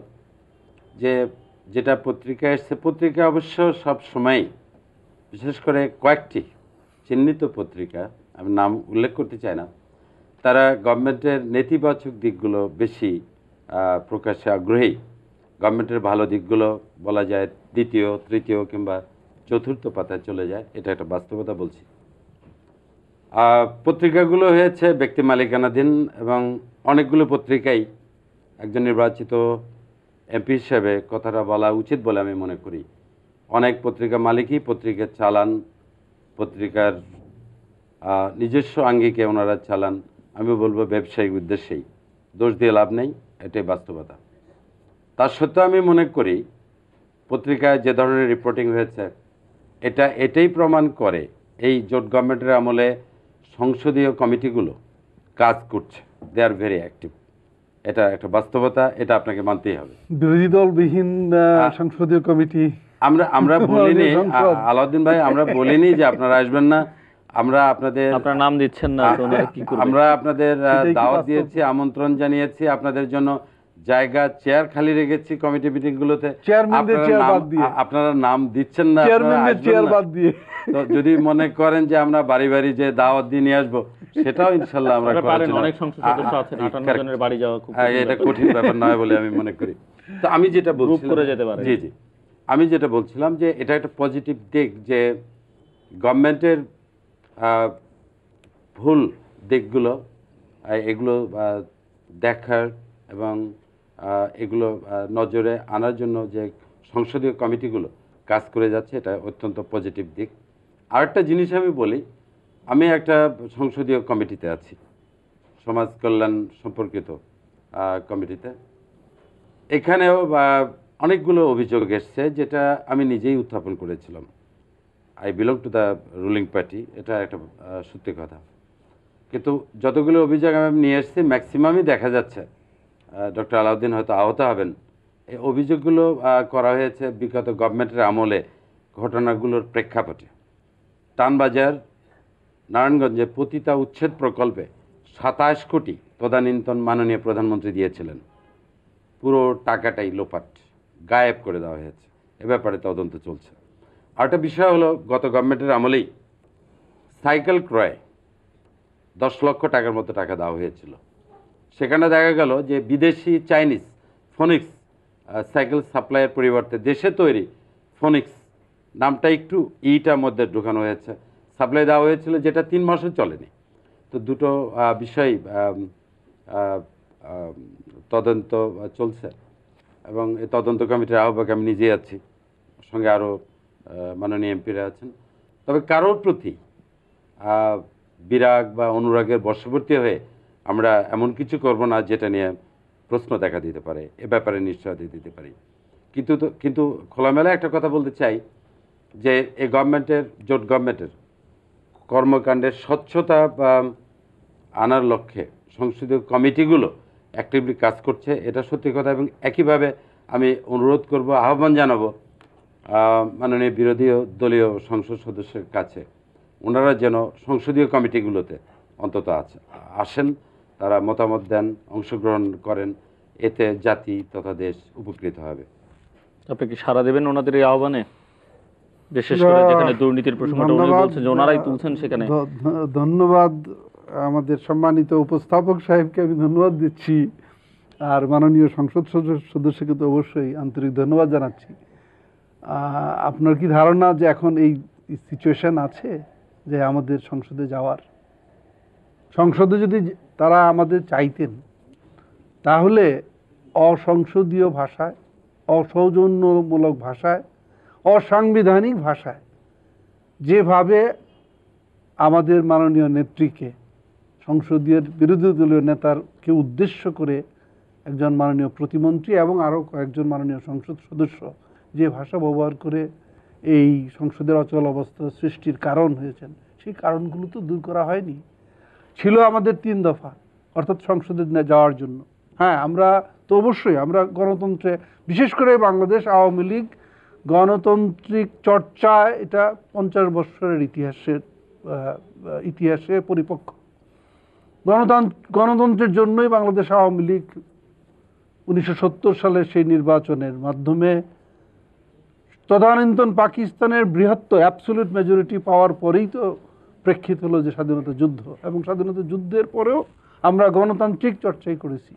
যে যেটা পত্রিকায় এসছে, পত্রিকা অবশ্য সব সময়, বিশেষ করে কয়েকটি চিহ্নিত পত্রিকা, আমি নাম উল্লেখ করতে চাই না, তারা গভর্নমেন্টের নেতিবাচক দিকগুলো বেশি প্রকাশে আগ্রহী। গভর্নমেন্টের ভালো দিকগুলো বলা যায় দ্বিতীয়, তৃতীয় কিংবা চতুর্থ পাতায় চলে যায়, এটা একটা বাস্তবতা বলছি। পত্রিকাগুলো হয়েছে ব্যক্তি মালিকানাধীন এবং অনেকগুলো পত্রিকাই একজন নির্বাচিত এমপি হিসেবে কথাটা বলা উচিত বলে আমি মনে করি। অনেক পত্রিকা মালিকই পত্রিকার চালান, পত্রিকার নিজস্ব আঙ্গিকে ওনারা চালান, আমি বলবো ব্যবসায়িক উদ্দেশ্যেই, দোষ দিয়ে লাভ নেই, এটাই বাস্তবতা। তার সত্ত্বেও আমি মনে করি পত্রিকায় যে ধরনের রিপোর্টিং হয়েছে এটাই প্রমাণ করে এই জোট গভর্নমেন্টের আমলে সংসদীয় কমিটিগুলো কাজ করছে, দে আর ভেরি অ্যাক্টিভ। এটা একটা বাস্তবতা, এটা আপনাকে মানতেই হবে।
বিরোধী দলবিহীন সংসদীয় কমিটি
আমরা বলিনি আলাউদ্দিন ভাই, আমরা বলিনি যে আপনারা আসবেন না, আমরা আপনাদের
নাম দিচ্ছেন না,
আমরা আপনাদের দাওয়াত দিয়েছি, আমন্ত্রণ জানিয়েছি, আপনাদের জন্য জায়গা চেয়ার খালি রেখেছি কমিটি মিটিং গুলোতে, আপনারা নাম দিচ্ছেন না, তো যদি মনে করেন যে আমরা বাড়ি বাড়ি যে দাওয়াত দিয়ে নিয়ে আসবো, সেটাও ইনশাল্লাহ আমরা এটা কঠিন ব্যাপার নয় বলে আমি মনে করি। তো আমি যেটা বলছিলাম, জি আমি যেটা বলছিলাম যে এটা একটা পজিটিভ দিক যে গভর্নমেন্টের ভুল দিকগুলো এগুলো দেখার এবং এগুলো নজরে আনার জন্য যে সংসদীয় কমিটিগুলো কাজ করে যাচ্ছে, এটা অত্যন্ত পজিটিভ দিক। আরেকটা জিনিস আমি বলি, আমি একটা সংসদীয় কমিটিতে আছি, সমাজ কল্যাণ সম্পর্কিত কমিটিতে। এখানেও অনেকগুলো অভিযোগ এসছে যেটা আমি নিজেই উত্থাপন করেছিলাম। I belong to the ruling party, এটা একটা সত্যি কথা। কিন্তু যতগুলো অভিযোগ আমি নিয়ে এসেছি ম্যাক্সিমামই দেখা যাচ্ছে, ডক্টর আলাউদ্দিন হয়তো আহত হবেন, এই অভিযোগগুলো করা হয়েছে বিগত গভর্নমেন্টের আমলে ঘটনাগুলোর প্রেক্ষাপটে। টানবাজার নারায়ণগঞ্জে পতিতা উচ্ছেদ প্রকল্পে 27 কোটি তদানীন্তন মাননীয় প্রধানমন্ত্রী দিয়েছিলেন, পুরো টাকাটাই লোপাট, গায়েব করে দেওয়া হয়েছে। এ ব্যাপারে তদন্ত চলছে। আরেকটা বিষয় হলো, গত গভর্নমেন্টের আমলেই সাইকেল ক্রয় 10 লক্ষ টাকার মতো টাকা দেওয়া হয়েছিল। সেখানে দেখা গেল যে বিদেশি চাইনিজ ফোনিক্স সাইকেল সাপ্লাইয়ের পরিবর্তে দেশে তৈরি ফোনিক্স নামটা একটু ইটার মধ্যে ঢোকানো হয়েছে, সাপ্লাই দেওয়া হয়েছিল, যেটা 3 মাসও চলেনি। তো দুটো বিষয় তদন্ত চলছে এবং এই তদন্ত কমিটির আহ্বায়ক আমি নিজেই আছি, সঙ্গে আরও মাননীয় এমপিরা আছেন। তবে কারোর প্রতি বিরাগ বা অনুরাগের বশবর্তী হয়ে আমরা এমন কিছু করব না যেটা নিয়ে প্রশ্ন দেখা দিতে পারে, এ ব্যাপারে নিশ্চয়তা দিতে পারি। কিন্তু খোলামেলা একটা কথা বলতে চাই যে এই গভর্নমেন্টের, জোট গভর্নমেন্টের কর্মকাণ্ডের স্বচ্ছতা আনার লক্ষ্যে সংসদীয় কমিটিগুলো অ্যাক্টিভলি কাজ করছে, এটা সত্যি কথা। এবং একইভাবে আমি অনুরোধ করব, আহ্বান জানাবো মাননীয় বিরোধী দলীয় সংসদ সদস্যের কাছে, ওনারা যেন সংসদীয় কমিটিগুলোতে অন্তত আসেন, তারা মতামত দেন, অংশগ্রহণ করেন, এতে জাতি তথা দেশ উপকৃত হবে।
আপনি কি সাড়া দেবেন ওনাদের এই আহ্বানে, বিশেষ করে যেখানে দুর্নীতির প্রসঙ্গটা উনি বলছেন যে ওনারাই তুলছেন সেখানে?
ধন্যবাদ আমাদের সম্মানিত উপস্থাপক সাহেবকে, আমি ধন্যবাদ দিচ্ছি, আর মাননীয় সংসদ সদস্যকে তো অবশ্যই আন্তরিক ধন্যবাদ জানাচ্ছি। আপনার কি ধারণা যে এখন এই সিচুয়েশন আছে যে আমাদের সংসদে যাওয়ার? সংসদে যদি তারা আমাদের চাইতেন তাহলে অসংসদীয় ভাষায়, অসৌজন্যমূলক ভাষায়, অসাংবিধানিক ভাষায় যেভাবে আমাদের মাননীয় নেত্রীকে, সংসদীয় বিরোধী দলীয় নেতারকে উদ্দেশ্য করে একজন মাননীয় প্রতিমন্ত্রী এবং আরও কয়েকজন মাননীয় সংসদ সদস্য যে ভাষা ব্যবহার করে এই সংসদের অচল অবস্থা সৃষ্টির কারণ হয়েছেন, সেই কারণগুলো তো দূর করা হয়নি। ছিল আমাদের 3 দফা, অর্থাৎ সংসদে যাওয়ার জন্য। হ্যাঁ, আমরা তো অবশ্যই আমরা গণতন্ত্রে, বিশেষ করে বাংলাদেশ আওয়ামী লীগ গণতান্ত্রিক চর্চায় এটা 50 বছরের ইতিহাসে পরিপক্ক। গণতন্ত্রের জন্যই বাংলাদেশ আওয়ামী লীগ 1970 সালে সেই নির্বাচনের মাধ্যমে তদানীন্তন পাকিস্তানের বৃহত্তর অ্যাবসলিউট মেজরিটি পাওয়ার পরেই তো প্রেক্ষিত হলো যে স্বাধীনতা যুদ্ধ, এবং স্বাধীনতা যুদ্ধের পরেও আমরা গণতান্ত্রিক চর্চাই করেছি।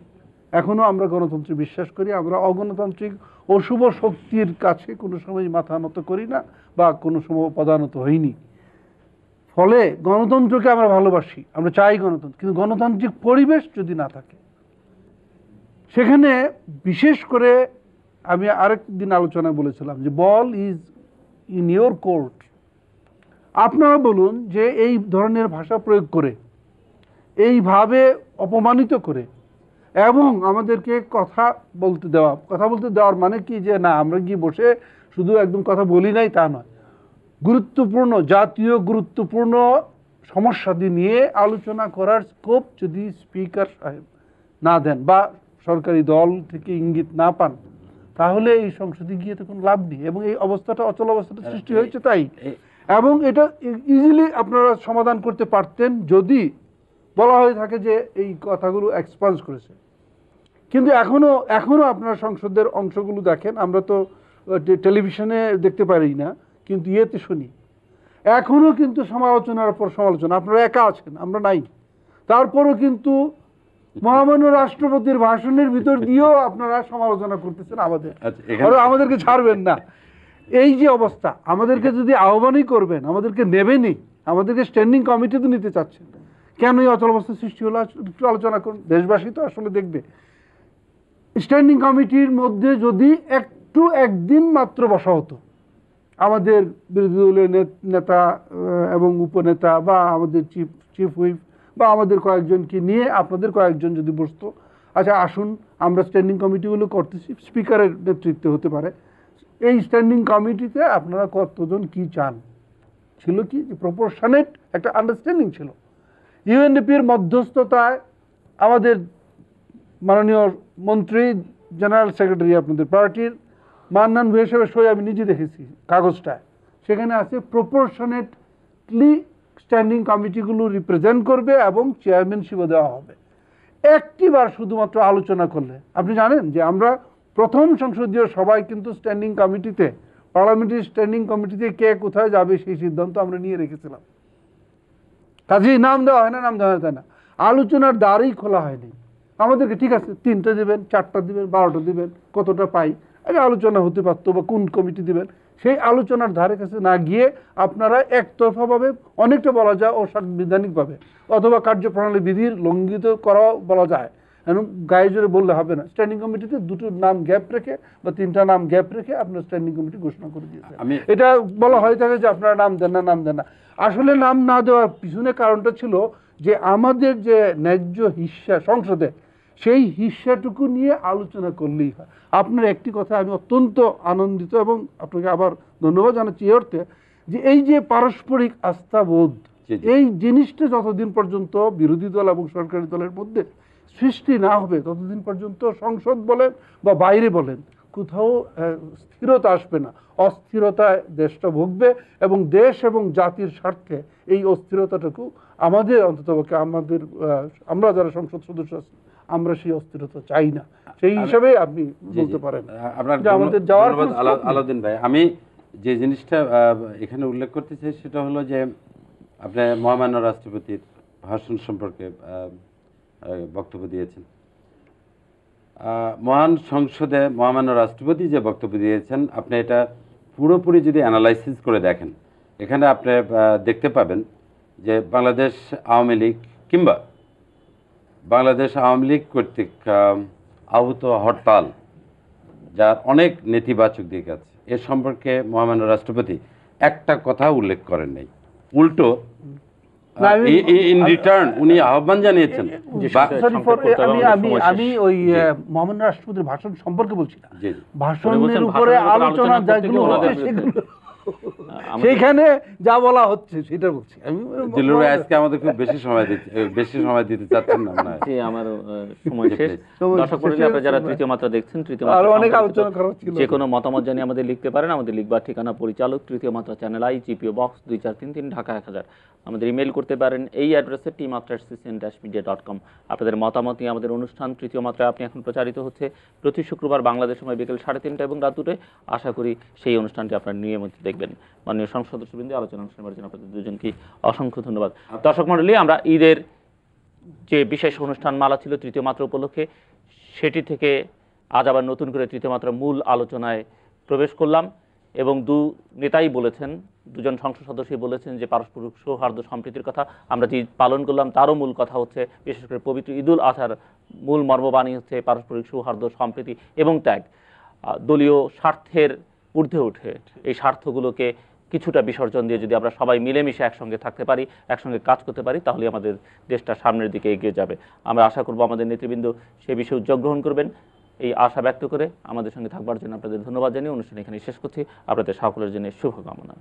এখনও আমরা গণতন্ত্রে বিশ্বাস করি। আমরা অগণতান্ত্রিক অশুভ শক্তির কাছে কোনো সময় মাথা নত করি না বা কোনো সময় পদানত হইনি। ফলে গণতন্ত্রকে আমরা ভালোবাসি, আমরা চাই গণতন্ত্র, কিন্তু গণতান্ত্রিক পরিবেশ যদি না থাকে সেখানে, বিশেষ করে আমি আরেক দিন আলোচনায় বলেছিলাম যে বল ইজ ইন ইয়োর কোর্ট। আপনারা বলুন যে এই ধরনের ভাষা প্রয়োগ করে, এইভাবে অপমানিত করে এবং আমাদেরকে কথা বলতে দেওয়ার মানে কি যে না আমরা গিয়ে বসে শুধু একদম কথা বলি নাই তা নয়, গুরুত্বপূর্ণ জাতীয় গুরুত্বপূর্ণ সমস্যাদি নিয়ে আলোচনা করার স্কোপ যদি স্পিকার সাহেব না দেন বা সরকারি দল থেকে ইঙ্গিত না পান, তাহলে এই সংসদে গিয়ে তো কোনো লাভ নেই। এবং এই অবস্থাটা, অচল অবস্থাটা সৃষ্টি হয়েছে তাই। এবং এটা ইজিলি আপনারা সমাধান করতে পারতেন যদি বলা হয়ে থাকে যে এই কথাগুলো এক্সপান্স করেছে। কিন্তু এখনো আপনারা সংসদের অংশগুলো দেখেন, আমরা তো টেলিভিশনে দেখতে পারি না, কিন্তু ইয়েতে শুনি, এখনো কিন্তু সমালোচনার পর সমালোচনা। আপনারা একা আছেন, আমরা নাই। তারপরও কিন্তু মহামান্য রাষ্ট্রপতির ভাষণের ভিতর দিয়েও আপনারা সমালোচনা করতেছেন আমাদের, আমাদেরকে ছাড়বেন না। এই যে অবস্থা, আমাদেরকে যদি আহ্বানই করবেন, আমাদেরকে নেবেনই, আমাদেরকে স্ট্যান্ডিং কমিটিতে নিতে চাচ্ছেন, কেন এই অচল অবস্থা সৃষ্টি হলো একটু আলোচনা করুন। দেশবাসী তো আসলে দেখবে। স্ট্যান্ডিং কমিটির মধ্যে যদি একদিন মাত্র বসা হতো, আমাদের বিরোধী দলীয় নেতা এবং উপনেতা বা আমাদের চিফ হুইপ বা আমাদের কয়েকজনকে নিয়ে আপনাদের কয়েকজন যদি বসতো, আচ্ছা আসুন আমরা স্ট্যান্ডিং কমিটিগুলো করতেছি, স্পিকারের নেতৃত্বে হতে পারে, এই স্ট্যান্ডিং কমিটিতে আপনারা কতজন কি চান, ছিল কি প্রপোর্শনেট একটা আন্ডারস্ট্যান্ডিং ছিল। ইউএনডিপির মধ্যস্থতায় আমাদের মাননীয় মন্ত্রী, জেনারেল সেক্রেটারি আপনাদের পার্টির মান্নান ভূঁইয়া সাহেবের সই আমি নিজে দেখেছি কাগজটায়, সেখানে আছে প্রপোর্শনেটলি স্ট্যান্ডিং কমিটিগুলো রিপ্রেজেন্ট করবে এবং চেয়ারম্যানশিপও দেওয়া হবে। একটিবার শুধুমাত্র আলোচনা করলে, আপনি জানেন যে আমরা প্রথম সংসদীয় সভায় কিন্তু স্ট্যান্ডিং কমিটিতে, পার্লামেন্টারি স্ট্যান্ডিং কমিটিতে কে কোথায় যাবে সেই সিদ্ধান্ত আমরা নিয়ে রেখেছিলাম। কাজেই নাম দেওয়া হয় না, নাম দেওয়া হয় না, আলোচনার দ্বারই খোলা হয়নি। আমাদেরকে ঠিক আছে 3টা দিবেন, 4টা দিবেন, 12টা দিবেন, কতটা পাই আগে আলোচনা হতে পারতো, বা কোন কমিটি দিবেন সেই আলোচনার ধারে কাছে না গিয়ে আপনারা একতরফাভাবে, অনেকটা বলা যায় অসাংবিধানিকভাবে অথবা কার্যপ্রণালী বিধির লঙ্ঘিত করা বলা যায়, এবং গায়ে জোরে বললে হবে না। স্ট্যান্ডিং কমিটিতে 2টো নাম গ্যাপ রেখে বা 3টা নাম গ্যাপ রেখে আপনার স্ট্যান্ডিং কমিটি ঘোষণা করে দিয়েছে। এটা বলা হয়ে থাকে যে আপনারা নাম দেন না। আসলে নাম না দেওয়ার পিছনে কারণটা ছিল যে আমাদের যে ন্যায্য হিস্সা সংসদে, সেই হিস্সাটুকু নিয়ে আলোচনা করলেই হয়। আপনার একটি কথা আমি অত্যন্ত আনন্দিত এবং আপনাকে আবার ধন্যবাদ জানাচ্ছি এই অর্থে যে এই যে পারস্পরিক আস্থাবোধ,
জি, জি।
এই জিনিসটা যতদিন পর্যন্ত বিরোধী দল এবং সরকারি দলের মধ্যে সৃষ্টি না হবে ততদিন পর্যন্ত সংসদ বলেন বা বাইরে বলেন কোথাও স্থিরতা আসবে না, অস্থিরতায় দেশটা ভুগবে এবং দেশ এবং জাতির স্বার্থে এই অস্থিরতাটুকু আমাদের অন্ততপক্ষে আমাদের আমরা যারা সংসদ সদস্য আছি আমরা সেই অস্থিরতা চাই না। সেই হিসাবে আপনি
জি,
বলতে
জি।
পারেন
আপনার
যে আমাদের যাওয়ার
ধন্যবাদ
কোনো scope নেই।
আলাউদ্দিন ভাই। আমি যে জিনিসটা এখানে উল্লেখ করতে চাই সেটা হলো যে আপনি মহামান্য রাষ্ট্রপতির ভাষণ সম্পর্কে বক্তব্য দিয়েছেন। মহান সংসদে মহামান্য রাষ্ট্রপতি যে বক্তব্য দিয়েছেন আপনি এটা পুরোপুরি যদি অ্যানালাইসিস করে দেখেন এখানে আপনি দেখতে পাবেন যে বাংলাদেশ আওয়ামী লীগ কিংবা বাংলাদেশ আওয়ামী লীগ কর্তৃক আহত হরতাল যার অনেক নেতিবাচক দিক আছে এ সম্পর্কে মহামান্য রাষ্ট্রপতি একটা কথা উল্লেখ করেন নাই। উল্টো
না, আমি-
ইন রিটার্ন উনি আহ্বান জানিয়েছেন বা-
Sorry for-
সংক্ষেপ করতে হবে,
আমি
আমাদের
আমি
সময়
আমি
শেষ।
ওই
জি।
মহামান্য রাষ্ট্রপতির ভাষণ সম্পর্কে বলছি না,
জি, জি।
উনি
ভাষণের
বলছেন
উপরে
ভাষণের উপর
আলোচনা
আলোচনা করতে
যেগুলো
গিয়ে ওনাদের
হচ্ছে
বিরুদ্ধে।
সেগুলো
আমাদের-
সেইখানে যা বলা হচ্ছে সেটা বলছি আমি।
জিল্লুর ভাই আজকে আমাদের খুব বেশি সময় দিতে চাচ্ছেন না মনে হয়।
জি, আমার সময় শেষ।
সময়
দর্শক
শেষ
মণ্ডলী,
হয়ে
আপনারা যারা
গেছে।
তৃতীয় মাত্রা দেখছেন, তৃতীয়
আরো
মাত্রা
অনেক
সম্পর্কিত
আলোচনা করার ছিল।
যে কোনো মতামত জানিয়ে আমাদের লিখতে পারেন। আমাদের লিখবার ঠিকানা পরিচালক, তৃতীয় মাত্রা channel I, GPO box 2433, Dhaka 1000। আমাদের ইমেল করতে পারেন এই অ্যাড্রেসে tmatra@ccn-media.com। আপনাদের মতামত নিয়ে আমাদের অনুষ্ঠান তৃতীয় মাত্রায় আপনি এখন প্রচারিত হচ্ছে প্রতি শুক্রবার বাংলাদেশ সময় বিকেল 3:30 এবং রাত 2টায়। আশা করি সেই অনুষ্ঠানটি আপনারা নিয়মিত দেখবেন। মাননীয় সংসদ সদস্যবৃন্দ, আলোচনা অনুষ্ঠানের জন্য আপনাদের দুজনকে অসংখ্য ধন্যবাদ। দর্শক মণ্ডলী, আমরা ঈদের যে বিশেষ অনুষ্ঠান মালা ছিল তৃতীয় মাত্রা উপলক্ষে, সেটি থেকে আজ আবার নতুন করে তৃতীয় মাত্রা মূল আলোচনায় প্রবেশ করলাম এবং নেতাই বলেছেন, দুজন সংসদ সদস্যই বলেছেন যে পারস্পরিক সৌহার্দ্য সম্প্রীতির কথা আমরা যে ঈদ পালন করলাম তারও মূল কথা হচ্ছে, বিশেষ করে পবিত্র ঈদুল আজহার মূল মর্মবাণী হচ্ছে পারস্পরিক সৌহার্দ্য সম্প্রীতি এবং ত্যাগ। দলীয় স্বার্থের ঊর্ধ্বে উঠে এই স্বার্থগুলোকে কিছুটা বিসর্জন দিয়ে যদি আমরা সবাই মিলেমিশে একসঙ্গে থাকতে পারি, একসঙ্গে কাজ করতে পারি, তাহলে আমাদের দেশটা সামনের দিকে এগিয়ে যাবে। আমরা আশা করব আমাদের নেতৃবৃন্দ সে বিষয়ে উদ্যোগ গ্রহণ করবেন। এই আশা ব্যক্ত করে আমাদের সঙ্গে থাকবার জন্য আপনাদের ধন্যবাদ জানিয়ে অনুষ্ঠান এখানে শেষ করছি। আপনাদের সকলের জন্য শুভকামনা।